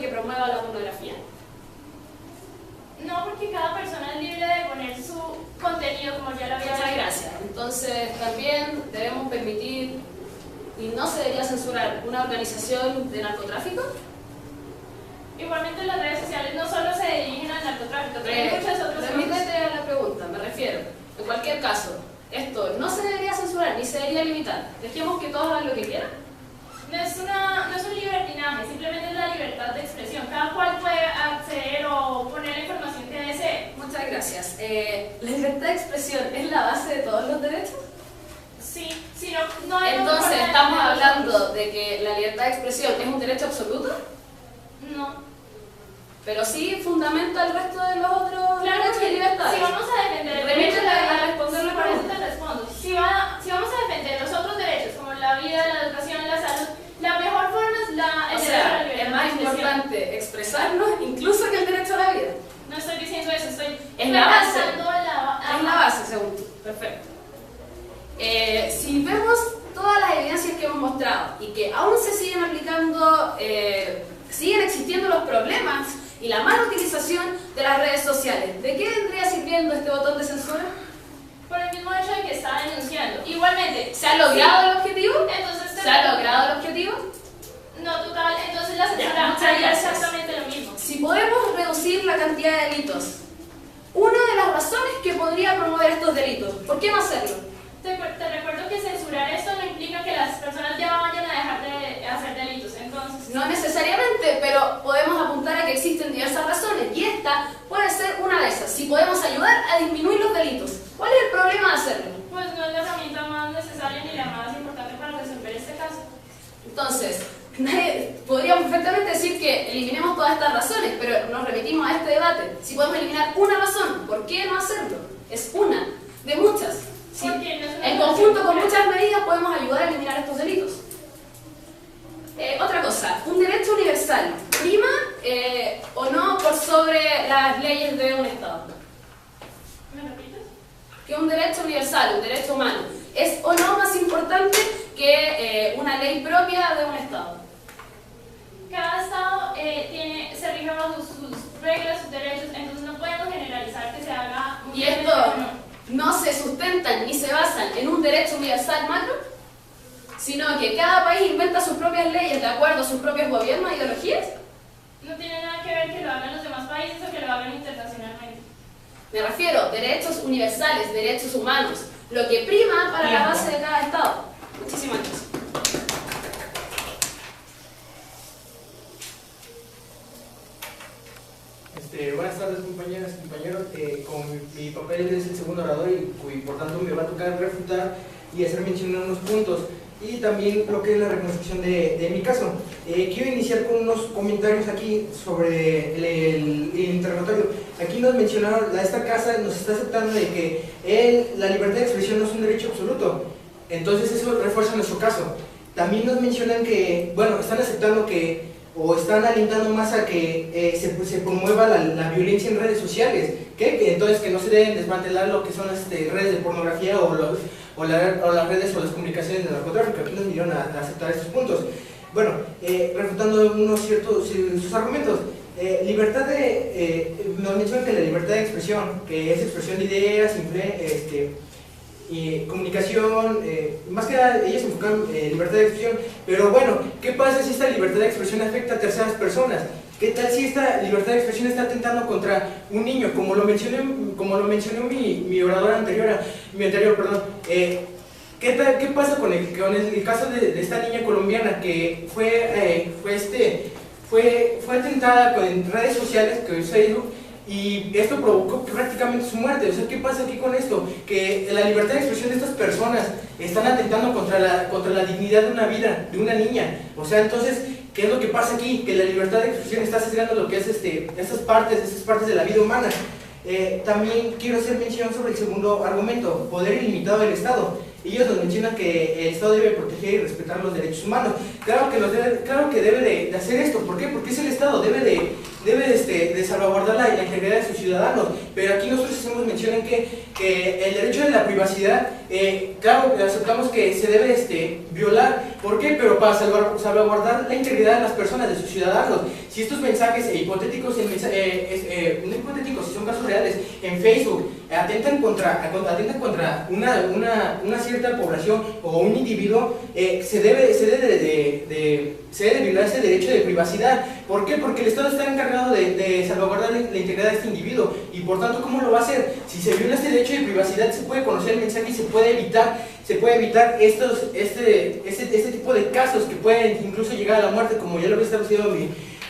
que promueva la pornografía? No, porque cada persona es libre de poner su contenido, como ya lo había dicho. Muchas gracias. Entonces, también debemos permitir y no se debería censurar una organización de narcotráfico. Igualmente las redes sociales no solo se dirigen al narcotráfico, también muchas otras cosas. Remítete a la pregunta, me refiero. En cualquier caso, esto no se debería censurar ni se debería limitar. Dejemos que todos hagan lo que quieran. No es un libertinaje, simplemente es la libertad de expresión. Cada cual puede acceder o poner la información que desee. Muchas gracias. ¿La libertad de expresión es la base de todos los derechos? Sí, si no hay. Entonces, ¿estamos hablando de que la libertad de expresión es un derecho absoluto? No. Pero sí fundamenta el resto de los otros Claro, derechos y libertades. si vamos a defender el Remítete derecho a responder la por eso pregunta. te respondo. Si vamos a defender los otros derechos, como la vida, la educación, la salud, la mejor forma es el O derecho a la sea, libertad es más de expresión. importante expresarnos incluso que el derecho a la vida. No estoy diciendo eso, estoy Es la base. pensando en Es la base, según tú. Perfecto. Si vemos todas las evidencias que hemos mostrado y que aún se siguen aplicando, siguen existiendo los problemas y la mala utilización de las redes sociales, ¿de qué vendría sirviendo este botón de censura? por el mismo hecho de que está denunciando. Igualmente, ¿Se ha logrado el objetivo? entonces ¿Se ha logrado el objetivo? No, total, entonces la Ya, censura muchas haría gracias. exactamente lo mismo. Si podemos reducir la cantidad de delitos, una de las razones que podría promover estos delitos, ¿por qué no hacerlo? Te recuerdo que censurar esto no implica que las personas ya vayan a dejar de hacer delitos, entonces... No necesariamente, pero podemos apuntar a que existen diversas razones y esta puede ser una de esas. Si podemos ayudar a disminuir los delitos, ¿cuál es el problema de hacerlo? Pues no es la herramienta más necesaria ni la más importante para resolver este caso. Entonces, podríamos perfectamente decir que eliminemos todas estas razones, pero nos remitimos a este debate. Si podemos eliminar una razón, ¿por qué no hacerlo? Es una de muchas. Sí. Porque no es una En razón conjunto con completa. muchas medidas podemos ayudar a eliminar estos delitos. Otra cosa, un derecho universal, ¿prima o no por sobre las leyes de un Estado? ¿Me repites? Que un derecho universal, un derecho humano, ¿es o no más importante que una ley propia de un Estado? Cada estado se rige bajo sus reglas, sus derechos, entonces no podemos generalizar que se haga un ¿Y derecho esto o no. no se sustentan ni se basan en un derecho universal macro? Sino que cada país inventa sus propias leyes de acuerdo a sus propios gobiernos e ideologías. No tiene nada que ver que lo hagan los demás países o que lo hagan internacionalmente. Me refiero a derechos universales, derechos humanos, lo que prima para la base de cada Estado. Muchísimas gracias. Buenas tardes, compañeras y compañeros. Con mi papel es el segundo orador y por tanto me va a tocar refutar y hacer mención a unos puntos y también lo que es la reconstrucción de mi caso. Quiero iniciar con unos comentarios aquí sobre el interrogatorio. Aquí nos mencionaron, esta casa nos está aceptando de que la libertad de expresión no es un derecho absoluto, entonces eso refuerza nuestro caso. También nos mencionan que, bueno, están aceptando que o están alentando más a que se promueva la violencia en redes sociales, que entonces que no se deben desmantelar lo que son las redes de pornografía o las redes o las comunicaciones de narcotráfico. Aquí nos vinieron a aceptar estos puntos. Bueno, refutando unos ciertos sus argumentos, nos mencionan que la libertad de expresión, que es expresión de ideas, y comunicación, más que nada ellos enfocan libertad de expresión, pero bueno, ¿qué pasa si esta libertad de expresión afecta a terceras personas? ¿Qué tal si esta libertad de expresión está atentando contra un niño? Como lo mencionó mi orador anterior, ¿qué pasa con el caso de esta niña colombiana que fue atentada en redes sociales, que es Facebook, y esto provocó prácticamente su muerte? O sea, ¿qué pasa aquí con esto? Que la libertad de expresión de estas personas están atentando contra la dignidad de una vida, de una niña. O sea, entonces, ¿qué es lo que pasa aquí? Que la libertad de expresión está sesgando lo que es esas partes de la vida humana. También quiero hacer mención sobre el segundo argumento, poder ilimitado del Estado. Ellos nos mencionan que el Estado debe proteger y respetar los derechos humanos. Claro que debe de hacer esto. ¿Por qué? Porque es el Estado, debe de salvaguardar la integridad de sus ciudadanos. Pero aquí nosotros hacemos mención en que el derecho de la privacidad, claro, aceptamos que se debe violar. ¿Por qué? Pero para salvaguardar la integridad de las personas, de sus ciudadanos. si estos mensajes hipotéticos, no hipotéticos, si son casos reales, en Facebook, atentan contra una cierta población o un individuo, se debe de violar ese derecho de privacidad. ¿Por qué? Porque el Estado está encargado de salvaguardar la integridad de este individuo, y por tanto, ¿cómo lo va a hacer? Si se viola este derecho de privacidad, se puede conocer el mensaje y se puede evitar este tipo de casos que pueden incluso llegar a la muerte, como ya lo había establecido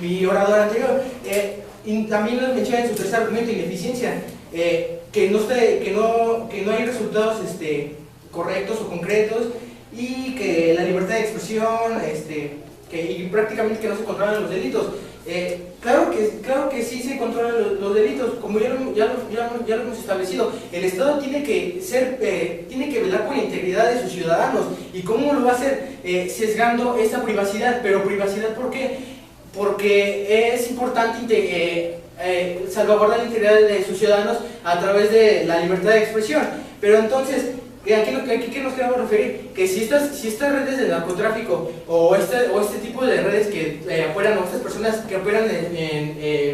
mi orador anterior. Y también lo menciona en su tercer argumento, ineficiencia, que no hay resultados correctos o concretos, y que la libertad de expresión, y prácticamente que no se controlan los delitos. Claro que sí se controlan los delitos, como ya lo hemos establecido. El Estado tiene que velar por la integridad de sus ciudadanos. ¿Y cómo lo va a hacer? Sesgando esa privacidad. ¿Pero privacidad por qué? Porque es importante salvaguardar la integridad de sus ciudadanos a través de la libertad de expresión. Pero entonces, aquí que nos queremos referir, que si estas redes de narcotráfico o este tipo de redes que operan, o estas personas que operan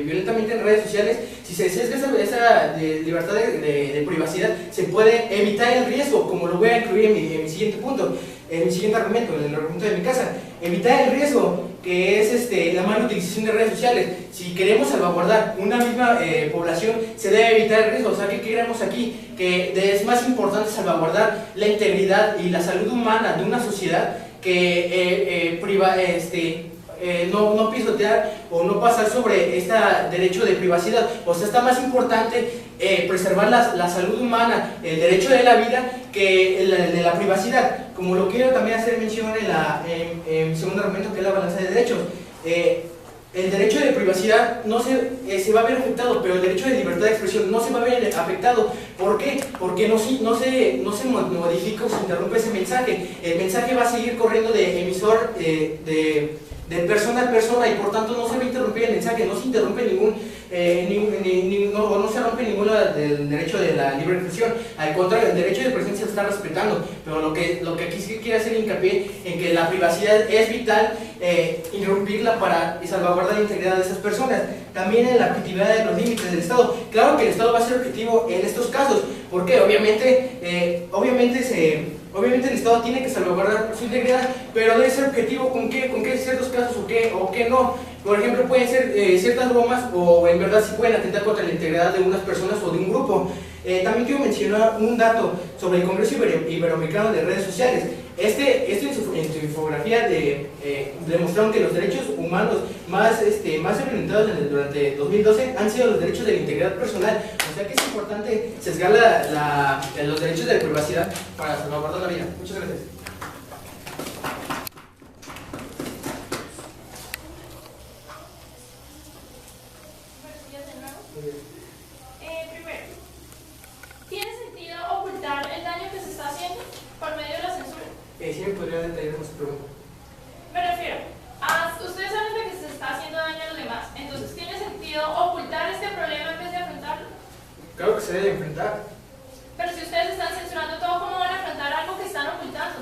violentamente en redes sociales, si se sesga esa libertad de privacidad, se puede evitar el riesgo, como lo voy a incluir en mi siguiente punto, en mi siguiente argumento, en el argumento de mi casa. Evitar el riesgo, que es la mala utilización de redes sociales. Si queremos salvaguardar una misma población, se debe evitar el riesgo. O sea, ¿qué queremos aquí? Que es más importante salvaguardar la integridad y la salud humana de una sociedad que no pisotear o no pasar sobre este derecho de privacidad. O sea, está más importante preservar la salud humana, el derecho de la vida, que el de la privacidad. Como lo quiero también hacer mención en mi segundo argumento, que es la balanza de derechos. El derecho de privacidad no se va a ver afectado, pero el derecho de libertad de expresión no se va a ver afectado. ¿Por qué? Porque no se modifica o se interrumpe ese mensaje. El mensaje va a seguir corriendo de emisor de persona a persona, y por tanto no se va a interrumpir el mensaje, no se interrumpe no se rompe ninguno del derecho de la libre expresión. Al contrario, el derecho de expresión se está respetando, pero lo que aquí sí quiere hacer hincapié en que la privacidad es vital, interrumpirla para salvaguardar la integridad de esas personas. También en la objetividad de los límites del Estado. Claro que el Estado va a ser objetivo en estos casos, porque obviamente el Estado tiene que salvaguardar su integridad, pero debe ser objetivo con qué ciertos casos o qué no. Por ejemplo, pueden ser ciertas bromas, o en verdad sí pueden atentar contra la integridad de unas personas o de un grupo. También quiero mencionar un dato sobre el Congreso Iberoamericano de Redes Sociales. Esto en su infografía demostraron que los derechos humanos más violentados durante 2012 han sido los derechos de la integridad personal. O sea que es importante sesgar los derechos de privacidad para salvaguardar la vida. Muchas gracias. Primero, ¿tiene sentido ocultar el daño que se está haciendo por medio de la censura? ¿Sí me podría detallar más su pregunta? Me refiero a, ustedes saben de que se está haciendo daño a los demás, entonces ¿tiene sentido ocultar este problema en vez de afrontarlo? Claro que se debe enfrentar. Pero si ustedes están censurando todo, ¿cómo van a afrontar algo que están ocultando?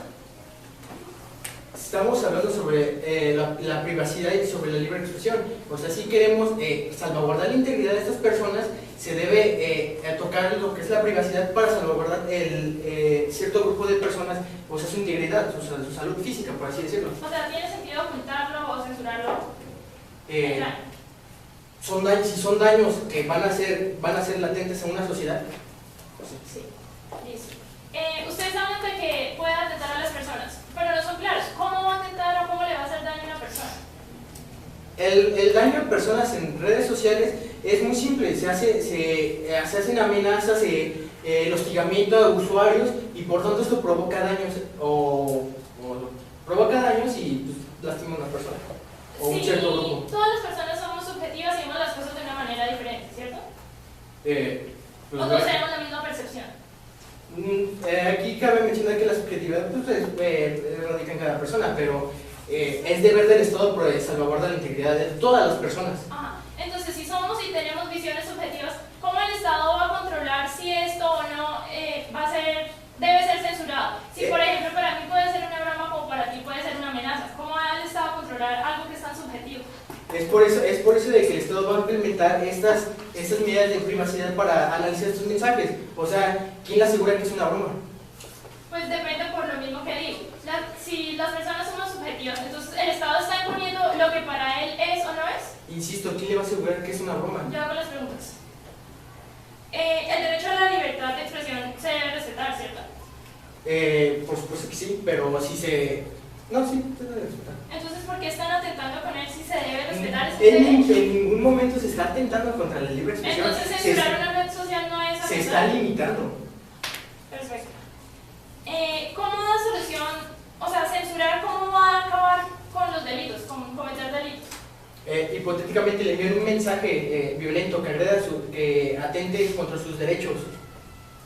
Estamos hablando sobre la privacidad y sobre la libre expresión. O sea, si queremos salvaguardar la integridad de estas personas, se debe tocar lo que es la privacidad para salvaguardar cierto grupo de personas, o sea, su integridad, su salud física, por así decirlo. O sea, ¿tiene sentido ocultarlo o censurarlo? Si son daños que van a ser latentes en una sociedad. Sí, listo. Ustedes hablan de que puede atentar a las personas, pero no son claros. ¿Cómo va a atentar o cómo le va a hacer daño a una persona? El daño a personas en redes sociales es muy simple. Se hacen amenazas, el hostigamiento a usuarios, y por tanto esto provoca daños y pues, lastima a una persona o un cierto grupo. Todas las personas somos subjetivas y vemos las cosas de una manera diferente, ¿cierto? O todos tenemos la misma percepción. Aquí cabe mencionar que la subjetividad radica en cada persona, pero es deber del Estado salvaguardar la integridad de todas las personas. Ajá. Entonces, si somos y tenemos visiones subjetivas, ¿cómo el Estado va a controlar si esto o no debe ser censurado? Si, por ejemplo, para mí puede ser una broma, como para ti puede ser una amenaza, ¿cómo va el Estado a controlar algo que es tan subjetivo? Es por eso de que el Estado va a implementar estas medidas de privacidad para analizar estos mensajes. O sea, ¿quién le asegura que es una broma? Pues depende por lo mismo que digo. Si las personas somos subjetivas, entonces el Estado está imponiendo lo que para él es o no es. Insisto, ¿quién le va a asegurar que es una broma? Yo hago las preguntas. El derecho a la libertad de expresión se debe respetar, ¿cierto? Por supuesto que sí, pero si se... No, sí, se debe respetar. Entonces, ¿por qué están atentando con él si se debe respetar ese En derecho? ningún momento se está atentando contra la libre expresión. Entonces, censurar una red social no es Se está atentar. limitando. Perfecto. ¿Cómo da solución? O sea, censurar, ¿cómo va a acabar con los delitos, con cometer delitos? Hipotéticamente le envían un mensaje violento que atente contra sus derechos.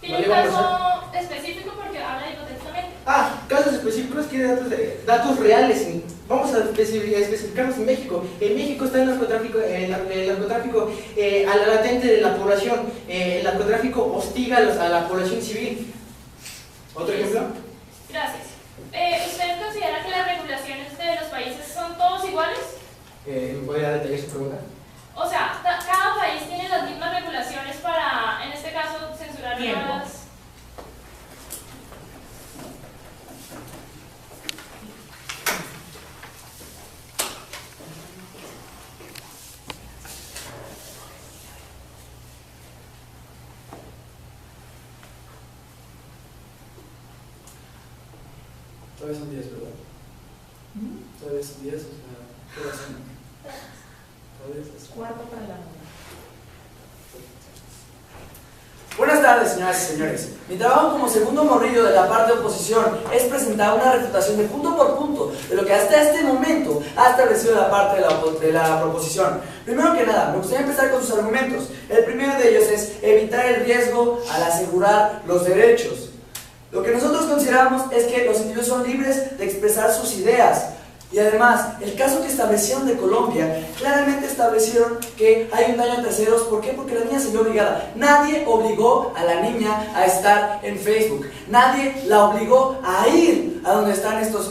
¿Tiene ¿No un le va a caso específico porque habla hipotéticamente? Casos específicos quiere datos reales. Vamos a especificarlos en México. En México está el narcotráfico, a la latente de la población. El narcotráfico hostiga a la población civil. ¿Otro ejemplo? Gracias. ¿Usted considera que las regulaciones de los países son todos iguales? ¿Me podría detallar su pregunta? O sea, cada país tiene las mismas regulaciones para, en este caso, censurar las... Todavía son 10, ¿verdad? Todavía son 10, o sea, ¿qué hora son? Todavía es 4 para la 1. Buenas tardes, señoras y señores. Mi trabajo como segundo morrillo de la parte de oposición es presentar una refutación de punto por punto de lo que hasta este momento ha establecido la parte de la proposición. Primero que nada, me gustaría empezar con sus argumentos. El primero de ellos es evitar el riesgo al asegurar los derechos. Lo que nosotros consideramos es que los individuos son libres de expresar sus ideas. Y además, el caso que establecieron de Colombia, claramente establecieron que hay un daño a terceros. ¿Por qué? Porque la niña se vio obligada. Nadie obligó a la niña a estar en Facebook. Nadie la obligó a ir a donde están estos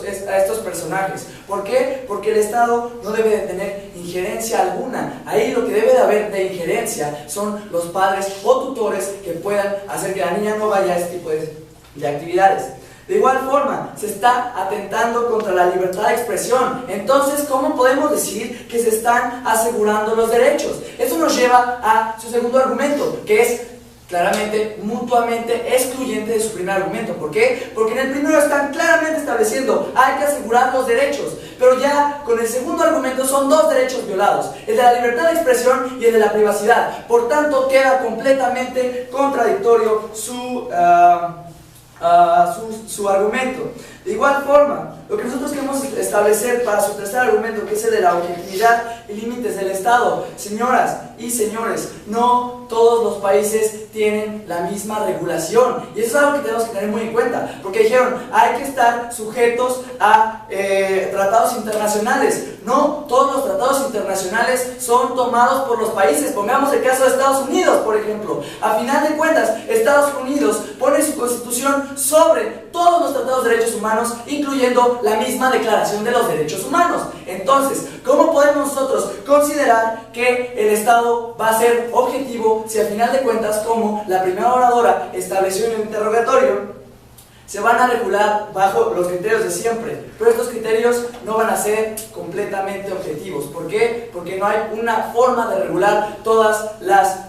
personajes. ¿Por qué? Porque el Estado no debe de tener injerencia alguna. Ahí lo que debe de haber de injerencia son los padres o tutores que puedan hacer que la niña no vaya a este tipo de actividades. De igual forma, se está atentando contra la libertad de expresión. Entonces, ¿cómo podemos decir que se están asegurando los derechos? Eso nos lleva a su segundo argumento, que es claramente mutuamente excluyente de su primer argumento. ¿Por qué? Porque en el primero están claramente estableciendo hay que asegurar los derechos, pero ya con el segundo argumento son dos derechos violados, el de la libertad de expresión y el de la privacidad. Por tanto, queda completamente contradictorio su argumento. De igual forma, lo que nosotros queremos establecer para su tercer argumento, que es el de la objetividad y límites del Estado. Señoras y señores, no todos los países tienen la misma regulación, y eso es algo que tenemos que tener muy en cuenta, porque dijeron hay que estar sujetos a tratados internacionales. No todos los tratados internacionales son tomados por los países. Pongamos el caso de Estados Unidos, por ejemplo. A final de cuentas, Estados Unidos pone su constitución sobre todos los tratados de derechos humanos, incluyendo la misma Declaración de los Derechos Humanos. Entonces, ¿cómo podemos nosotros considerar que el Estado va a ser objetivo si al final de cuentas, como la primera oradora estableció en el interrogatorio, se van a regular bajo los criterios de siempre? Pero estos criterios no van a ser completamente objetivos. ¿Por qué? Porque no hay una forma de regular todas las